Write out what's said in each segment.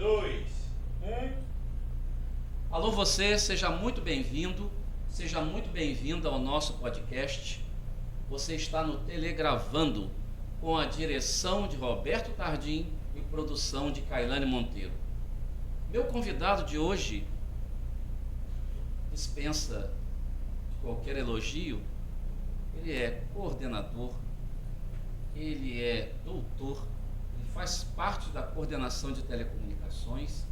2, 1. Alô você, seja muito bem-vindo, seja muito bem-vinda ao nosso podcast. Você está no Telegravando, com a direção de Roberto Tardim e produção de Cailane Monteiro. Meu convidado de hoje dispensa qualquer elogio. Ele é coordenador, ele é doutor, ele faz parte da coordenação de telecomunicações,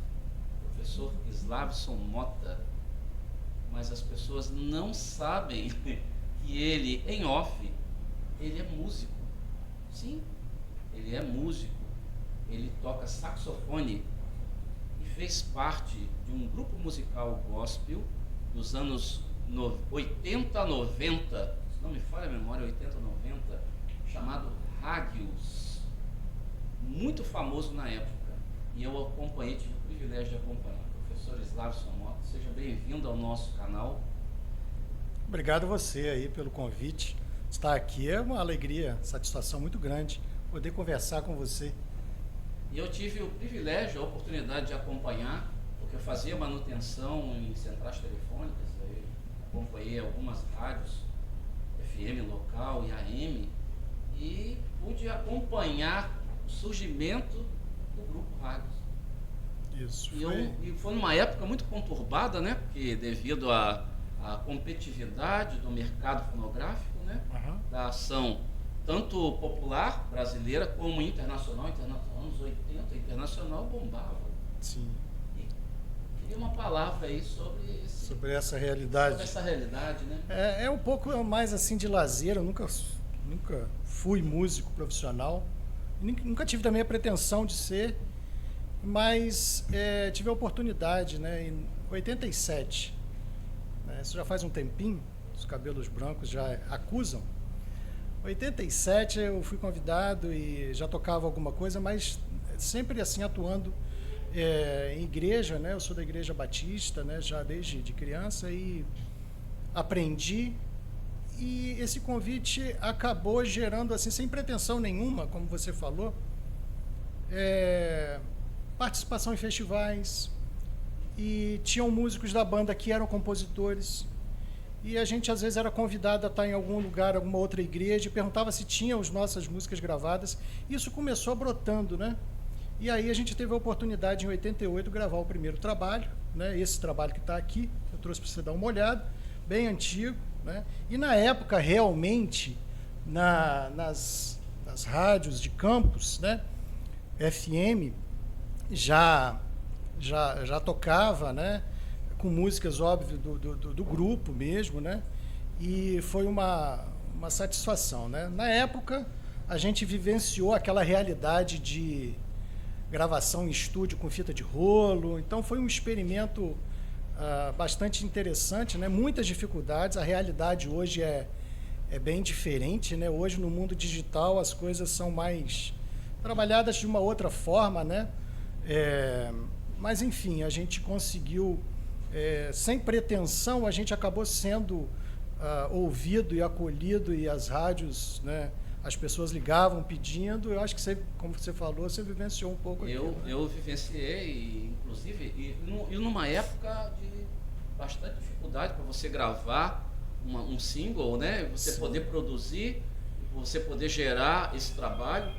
professor Slavson Mota, mas as pessoas não sabem que ele, em off, ele é músico. Sim, ele é músico, ele toca saxofone e fez parte de um grupo musical gospel dos anos 80, 90, se não me falha a memória, 80, 90, chamado Hagios, muito famoso na época, e eu acompanhei, tive o privilégio de acompanhar. Professor Slavson Mota, seja bem-vindo ao nosso canal. Obrigado a você aí pelo convite. Estar aqui é uma alegria, satisfação muito grande, poder conversar com você. E eu tive o privilégio, a oportunidade de acompanhar, porque eu fazia manutenção em centrais telefônicas, eu acompanhei algumas rádios, FM local e AM, e pude acompanhar o surgimento do grupo Rádios. Isso. E foi numa época muito conturbada, né? Porque devido à competitividade do mercado fonográfico, né? Da ação tanto popular brasileira como internacional, anos 80, internacional bombava. Sim. E queria uma palavra aí sobre essa realidade. Sobre essa realidade, né? É um pouco mais assim de lazer. Eu nunca fui músico profissional, nunca tive também a pretensão de ser, mas tive a oportunidade, né, em 87, né, isso já faz um tempinho, os cabelos brancos já acusam. 87 eu fui convidado e já tocava alguma coisa, mas sempre assim atuando em igreja, né? Eu sou da Igreja Batista, né? Já desde de criança, e aprendi, e esse convite acabou gerando assim, sem pretensão nenhuma, como você falou, participação em festivais, e tinham músicos da banda que eram compositores, e a gente às vezes era convidado a estar em algum lugar, alguma outra igreja, e perguntava se tinham as nossas músicas gravadas. Isso começou brotando, né? E aí a gente teve a oportunidade em 88 gravar o primeiro trabalho, né? Esse trabalho que está aqui, eu trouxe para você dar uma olhada, bem antigo, né? E na época realmente nas rádios de campus, né? FM já tocava, né? Com músicas, óbvio, do grupo mesmo, né? E foi uma satisfação, né? Na época, a gente vivenciou aquela realidade de gravação em estúdio com fita de rolo, então foi um experimento bastante interessante, né? Muitas dificuldades, a realidade hoje é bem diferente, né? Hoje, no mundo digital, as coisas são mais trabalhadas de uma outra forma, né? Mas, enfim, a gente conseguiu... sem pretensão, a gente acabou sendo ouvido e acolhido, e as rádios, né, as pessoas ligavam pedindo. Eu acho que você, como você falou, você vivenciou um pouco aquilo, né? Eu vivenciei, inclusive, e numa época de bastante dificuldade para você gravar um single, né? Você Sim. Poder produzir, você poder gerar esse trabalho.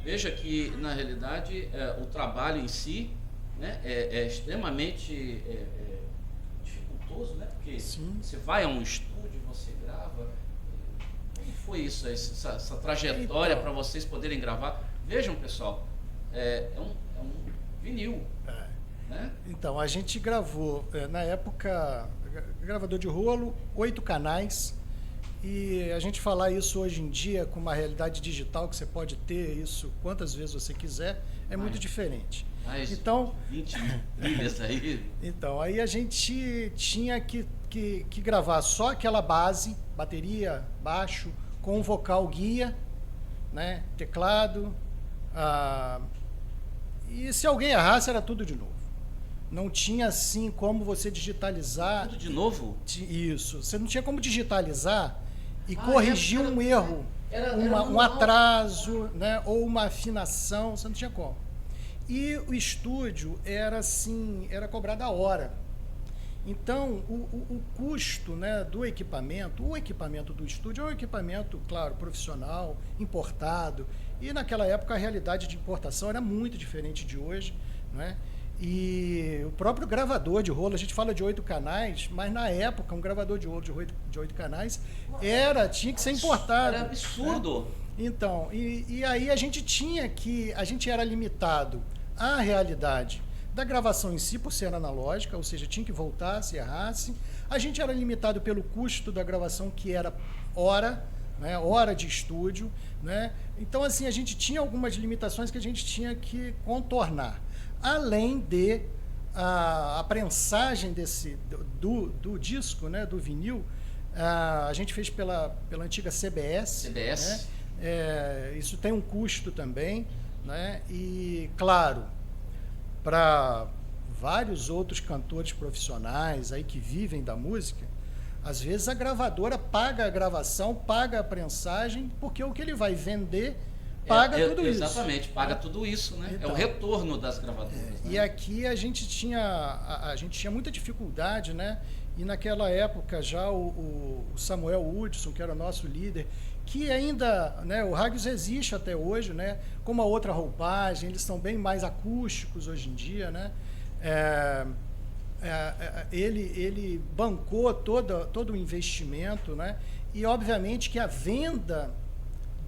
Veja que, na realidade, o trabalho em si, né, é extremamente dificultoso, né? Porque Sim. você vai a um estúdio, você grava. Como foi isso, essa trajetória Então, para vocês poderem gravar? Vejam, pessoal, é um vinil, né? Então, a gente gravou, na época, gravador de rolo, 8 canais, e a gente falar isso hoje em dia com uma realidade digital, que você pode ter isso quantas vezes você quiser, é muito diferente. Mais Então, 20 trilhas aí. Então, aí a gente tinha que gravar só aquela base, bateria, baixo, com um vocal guia, né, teclado, e se alguém errasse era tudo de novo. Não tinha assim como você digitalizar. Tudo de novo? Isso. Você não tinha como digitalizar e corrigir um erro, um manual. atraso, né, ou uma afinação, você não tinha como. E o estúdio era assim, era cobrado a hora. Então, o custo, né, do equipamento, o equipamento do estúdio é um equipamento, claro, profissional, importado. E naquela época a realidade de importação era muito diferente de hoje, né? E o próprio gravador de rolo, a gente fala de 8 canais, mas na época um gravador de rolo de 8 canais tinha que ser importado. Era absurdo. Né? Então, e aí a gente era limitado à realidade da gravação em si, por ser analógica, ou seja, tinha que voltar se errasse. A gente era limitado pelo custo da gravação, que era hora, né, hora de estúdio, né? Então, assim, a gente tinha algumas limitações que a gente tinha que contornar. Além de a prensagem do disco, né, do vinil, a gente fez pela antiga CBS. CBS. Né? Isso tem um custo também, né? E, claro, para vários outros cantores profissionais aí que vivem da música, às vezes a gravadora paga a gravação, paga a prensagem, porque o que ele vai vender paga tudo isso. Exatamente, paga tudo isso, né? Então, é o retorno das gravadoras. Né? E aqui a gente tinha muita dificuldade, né? E naquela época já o Samuel Hudson, que era o nosso líder, que ainda, né, o Hagios existe até hoje, né, com uma outra roupagem, eles são bem mais acústicos hoje em dia, né? Ele bancou todo o investimento, né? E obviamente que a venda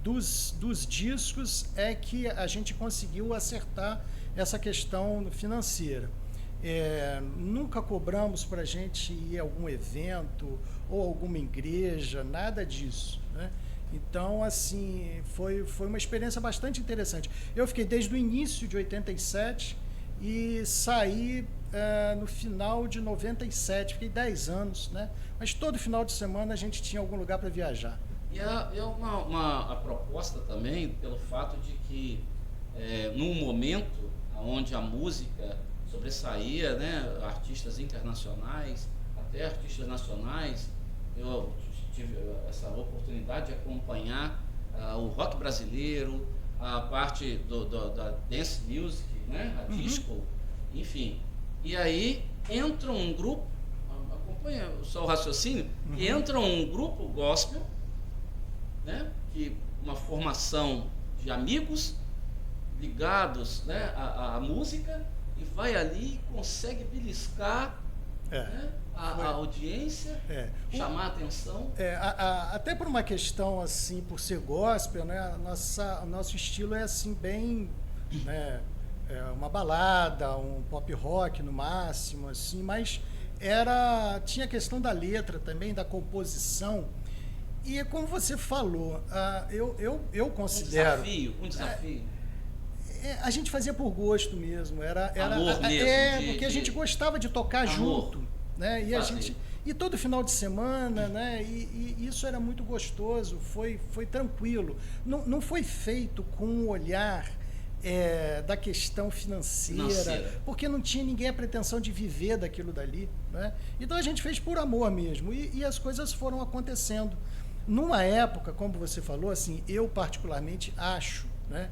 dos discos é que a gente conseguiu acertar essa questão financeira. Nunca cobramos para a gente ir a algum evento ou alguma igreja, nada disso, né? Então, assim, foi uma experiência bastante interessante. Eu fiquei desde o início de 87 e saí no final de 97, fiquei 10 anos, né? Mas todo final de semana a gente tinha algum lugar para viajar. E é uma proposta também pelo fato de que, num momento onde a música sobressaía, né, artistas internacionais, até artistas nacionais, eu tive essa oportunidade de acompanhar o rock brasileiro, a parte da dance music, né, a disco, enfim. E aí entra um grupo, acompanha só o raciocínio, e entra um grupo gospel, né, que uma formação de amigos ligados, né, à música, e vai ali e consegue beliscar, né, a audiência, chamar a atenção. Até por uma questão assim, por ser gospel, né, o nosso estilo é assim bem, né, uma balada, um pop rock no máximo, assim, mas tinha a questão da letra também, da composição. E como você falou, eu considero... Um desafio. A gente fazia por gosto mesmo. Amor mesmo. Porque a gente gostava de tocar junto. Né? E todo final de semana, né? E isso era muito gostoso, foi tranquilo. Não foi feito com um olhar da questão financeira, porque não tinha ninguém a pretensão de viver daquilo dali. Né? Então a gente fez por amor mesmo. E as coisas foram acontecendo. Numa época, como você falou, assim, eu particularmente acho, né,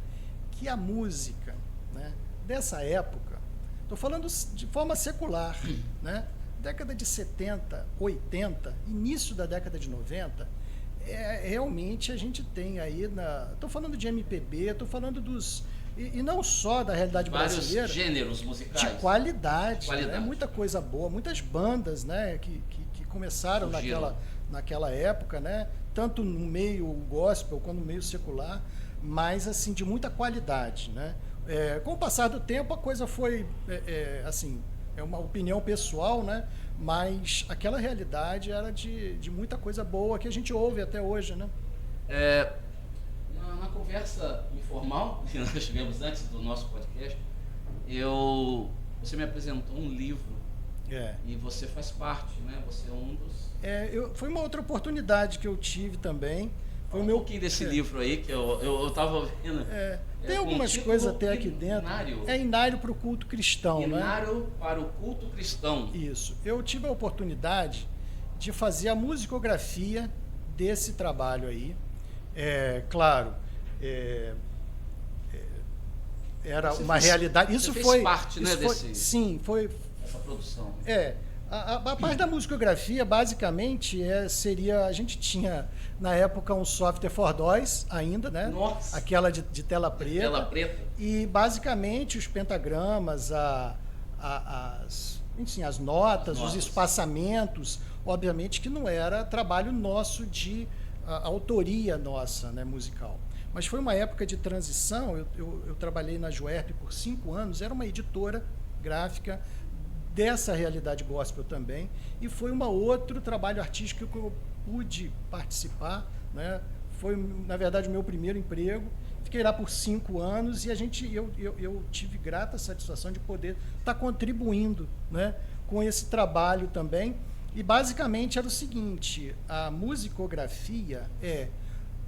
que a música, né, dessa época, estou falando de forma secular, né, década de 70, 80, início da década de 90, realmente a gente tem aí, estou falando de MPB, estou falando e não só da realidade brasileira, vários gêneros musicais. De qualidade. Né, muita coisa boa, muitas bandas, né, que começaram naquela época, né, tanto no meio gospel quanto no meio secular, mas assim de muita qualidade, né? Com o passar do tempo a coisa foi assim, é uma opinião pessoal, né? Mas aquela realidade era de muita coisa boa que a gente ouve até hoje, né? Na conversa informal que nós tivemos antes do nosso podcast, você me apresentou um livro. E você faz parte, né? Você é um dos... foi uma outra oportunidade que eu tive também. Foi um pouquinho desse livro aí que eu estava vendo. Tem algumas coisas até aqui dentro. Inário para o culto cristão. Inário, né? Para o culto cristão. Isso. Eu tive a oportunidade de fazer a musicografia desse trabalho aí. Claro, era Você uma realidade. Isso você foi fez parte, né, sim, foi. dessa produção. A parte da musicografia, basicamente, seria. A gente tinha, na época, um software for DOS ainda, né? Nossa! Aquela de tela preta. Tela preta. E, basicamente, os pentagramas, enfim, as notas, os espaçamentos, obviamente que não era trabalho nosso de autoria nossa, né, musical. Mas foi uma época de transição. Eu trabalhei na Juerp por 5 anos, era uma editora gráfica dessa realidade gospel também, e foi um outro trabalho artístico que eu pude participar, né? Foi, na verdade, o meu primeiro emprego. Fiquei lá por 5 anos e eu tive grata satisfação de poder estar contribuindo, né, com esse trabalho também. E basicamente era o seguinte: a musicografia é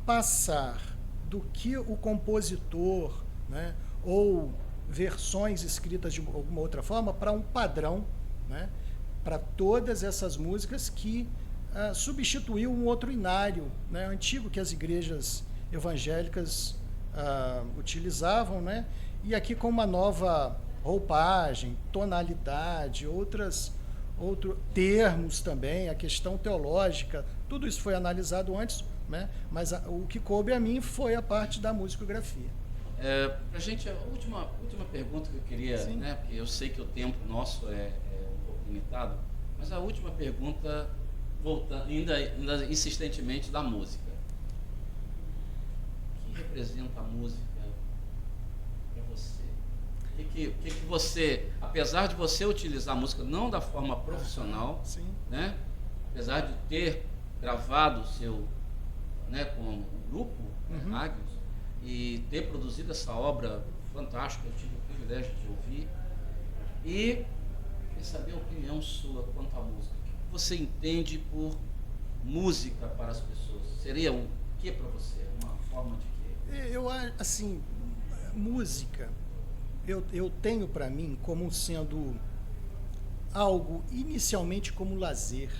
passar do que o compositor, né, ou versões escritas de alguma outra forma para um padrão, né, para todas essas músicas que substituiu um outro inário, né, antigo que as igrejas evangélicas utilizavam, né, e aqui com uma nova roupagem, tonalidade, outros termos também, a questão teológica, tudo isso foi analisado antes, né, mas o que coube a mim foi a parte da musicografia. Para a gente, a última pergunta que eu queria, né, porque eu sei que o tempo nosso é um pouco limitado, mas a última pergunta, voltando ainda insistentemente da música. O que representa a música para você? O que você, apesar de você utilizar a música não da forma profissional, né, apesar de ter gravado o seu, né, com o grupo, Águios, e ter produzido essa obra fantástica, eu tive o privilégio de ouvir, e queria saber a opinião sua quanto à música. O que você entende por música para as pessoas? Seria o que para você? Uma forma de quê? Eu, assim, música, eu tenho para mim como sendo algo inicialmente como lazer,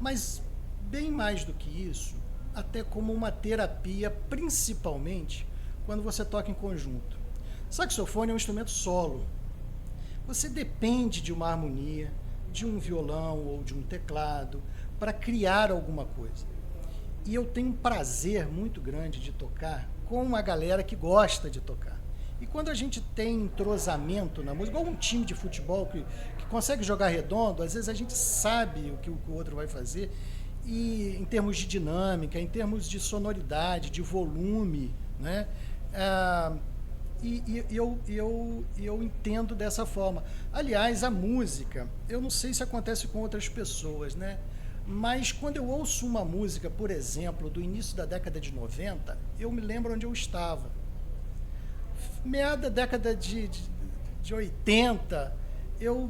mas bem mais do que isso, até como uma terapia, principalmente quando você toca em conjunto. Saxofone é um instrumento solo. Você depende de uma harmonia, de um violão ou de um teclado para criar alguma coisa. E eu tenho um prazer muito grande de tocar com uma galera que gosta de tocar. E quando a gente tem entrosamento na música, igual um time de futebol que consegue jogar redondo, às vezes a gente sabe o que o outro vai fazer, e em termos de dinâmica, em termos de sonoridade, de volume, né? Eu entendo dessa forma. Aliás, a música, eu não sei se acontece com outras pessoas, né? Mas quando eu ouço uma música, por exemplo, do início da década de 90, eu me lembro onde eu estava. Meada da década de 80, eu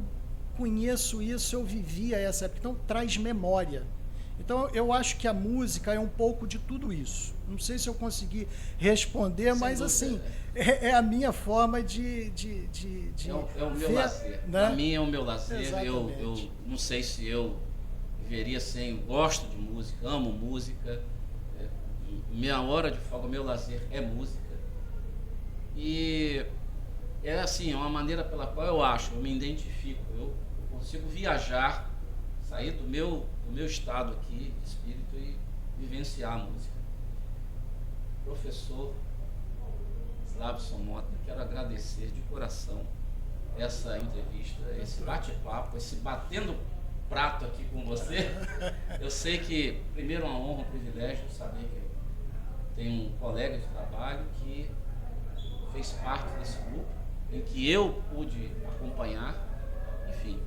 conheço isso, eu vivia essa época, então traz memória. Então, eu acho que a música é um pouco de tudo isso. Não sei se eu consegui responder, mas assim, é a minha forma de é o meu lazer. Né? Para mim é o meu lazer. Eu não sei se eu viveria sem. Eu gosto de música, amo música. Minha hora de folga, meu lazer é música. E é assim, é uma maneira pela qual eu me identifico. Eu consigo viajar, sair do meu estado aqui de espírito e vivenciar a música. Professor Slavson Mota, quero agradecer de coração essa entrevista, esse bate-papo, esse batendo prato aqui com você. Eu sei que, primeiro, é uma honra, um privilégio saber que tem um colega de trabalho que fez parte desse grupo, em que eu pude acompanhar, enfim.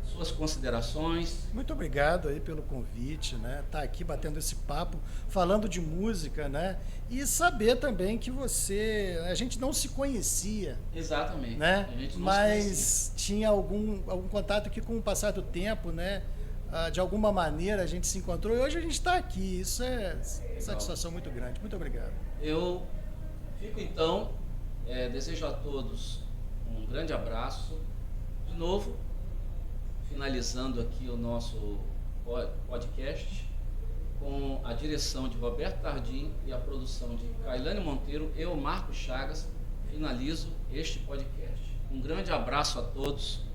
Suas considerações. Muito obrigado aí pelo convite, né? Tá aqui batendo esse papo, falando de música, né? E saber também que a gente não se conhecia. Exatamente. Né? A gente não mas tinha algum contato que, com o passar do tempo, né? De alguma maneira a gente se encontrou e hoje a gente está aqui. Isso é satisfação muito grande. Muito obrigado. Eu fico então, desejo a todos um grande abraço. De novo, finalizando aqui o nosso podcast, com a direção de Roberto Tardim e a produção de Cailane Monteiro, eu, Marcos Chagas, finalizo este podcast. Um grande abraço a todos.